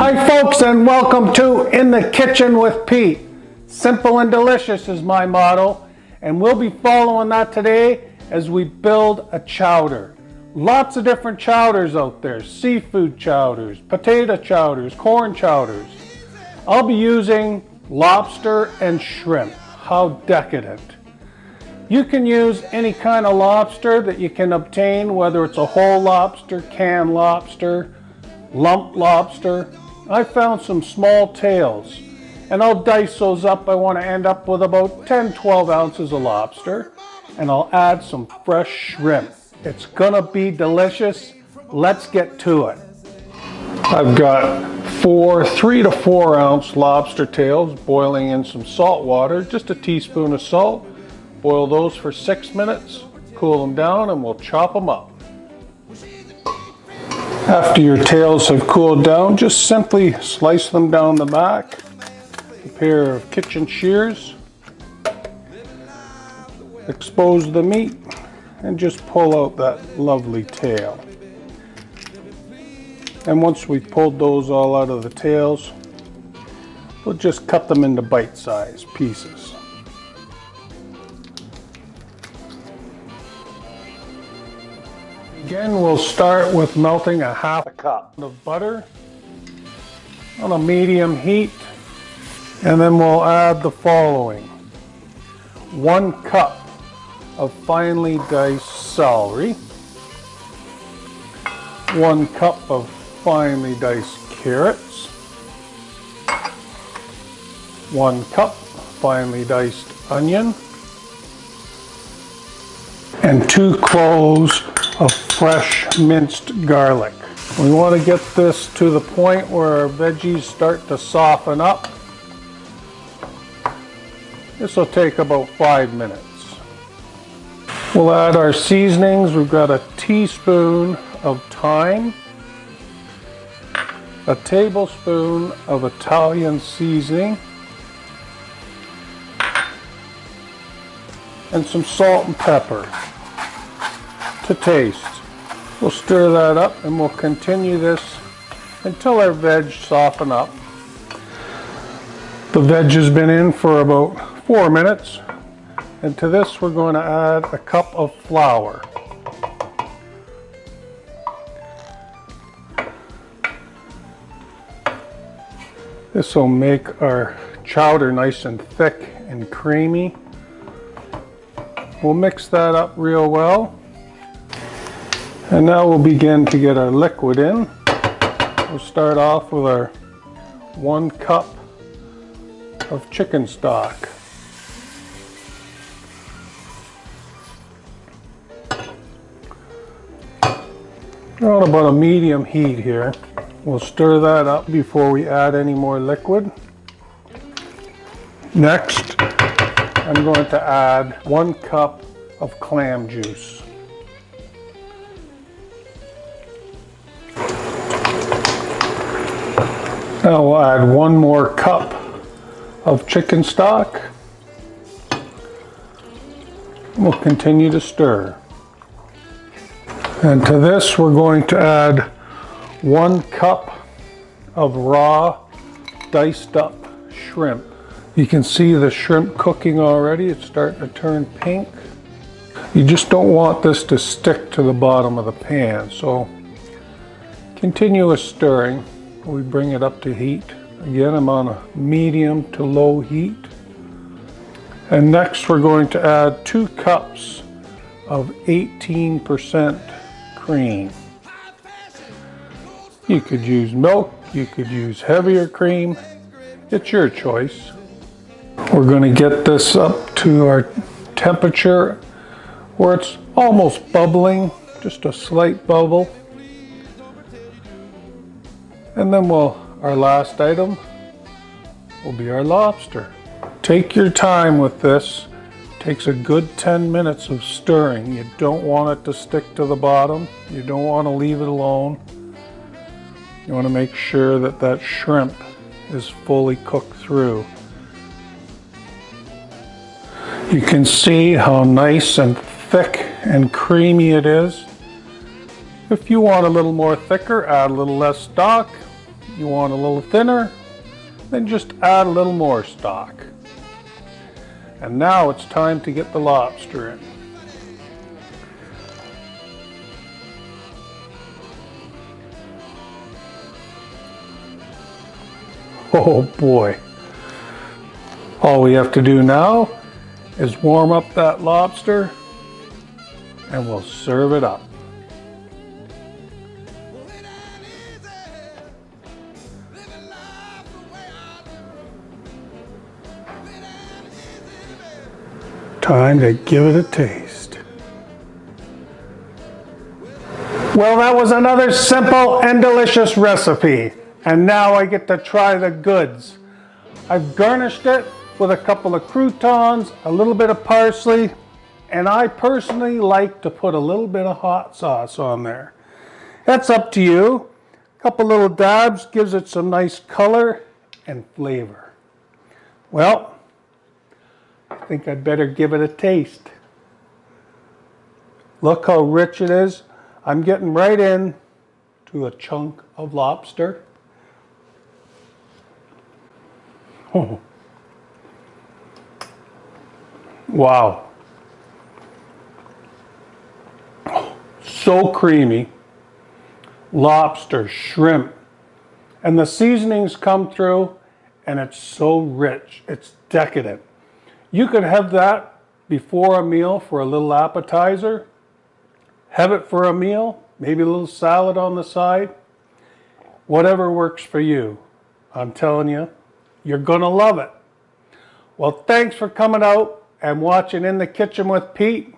Hi folks, and welcome to In the Kitchen with Pete. Simple and delicious is my motto, and we'll be following that today as we build a chowder. Lots of different chowders out there: seafood chowders, potato chowders, corn chowders. I'll be using lobster and shrimp. How decadent. You can use any kind of lobster that you can obtain, whether it's a whole lobster, canned lobster, lump lobster. I found some small tails, and I'll dice those up. I want to end up with about 10-12 ounces of lobster, and I'll add some fresh shrimp. It's gonna be delicious. Let's get to it. I've got 3 to 4 ounce lobster tails boiling in some salt water, just a teaspoon of salt. Boil those for 6 minutes, cool them down, and we'll chop them up. After your tails have cooled down, just simply slice them down the back. A pair of kitchen shears. Expose the meat and just pull out that lovely tail. And once we've pulled those all out of the tails, we'll just cut them into bite-sized pieces. Again, we'll start with melting a half a cup of butter on a medium heat, and then we'll add the following: 1 cup of finely diced celery, 1 cup of finely diced carrots, 1 cup finely diced onion, and 2 cloves of fresh minced garlic. We want to get this to the point where our veggies start to soften up. This will take about 5 minutes. We'll add our seasonings. We've got a teaspoon of thyme, a tablespoon of Italian seasoning, and some salt and pepper to taste. We'll stir that up, and we'll continue this until our veg soften up. The veg has been in for about 4 minutes, and to this we're going to add a cup of flour. This will make our chowder nice and thick and creamy. We'll mix that up real well. And now we'll begin to get our liquid in. We'll start off with our 1 cup of chicken stock. We're on about a medium heat here. We'll stir that up before we add any more liquid. Next, I'm going to add 1 cup of clam juice. Now we'll add 1 more cup of chicken stock. We'll continue to stir. And to this we're going to add 1 cup of raw diced up shrimp. You can see the shrimp cooking already. It's starting to turn pink. You just don't want this to stick to the bottom of the pan, so continuous stirring. We bring it up to heat. Again, I'm on a medium to low heat. And next we're going to add 2 cups of 18% cream. You could use milk, you could use heavier cream. It's your choice. We're going to get this up to our temperature where it's almost bubbling, just a slight bubble. And then our last item will be our lobster. Take your time with this. It takes a good 10 minutes of stirring. You don't want it to stick to the bottom. You don't want to leave it alone. You want to make sure that that shrimp is fully cooked through. You can see how nice and thick and creamy it is. If you want a little more thicker, add a little less stock. you want a little thinner, then just add a little more stock. And now it's time to get the lobster in. Oh boy. All we have to do now is warm up that lobster and we'll serve it up. Time to give it a taste. Well, that was another simple and delicious recipe. And now I get to try the goods. I've garnished it with a couple of croutons, a little bit of parsley, and I personally like to put a little bit of hot sauce on there. That's up to you. A couple little dabs gives it some nice color and flavor. Well, I think I'd better give it a taste. Look how rich it is. I'm getting right in to a chunk of lobster. Oh. Wow. So creamy. Lobster, shrimp, and the seasonings come through and it's so rich. It's decadent. You could have that before a meal for a little appetizer. Have it for a meal, maybe a little salad on the side. Whatever works for you. I'm telling you, you're gonna love it. Well, thanks for coming out and watching In the Kitchen with Pete.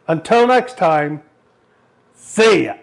Until next time, see ya.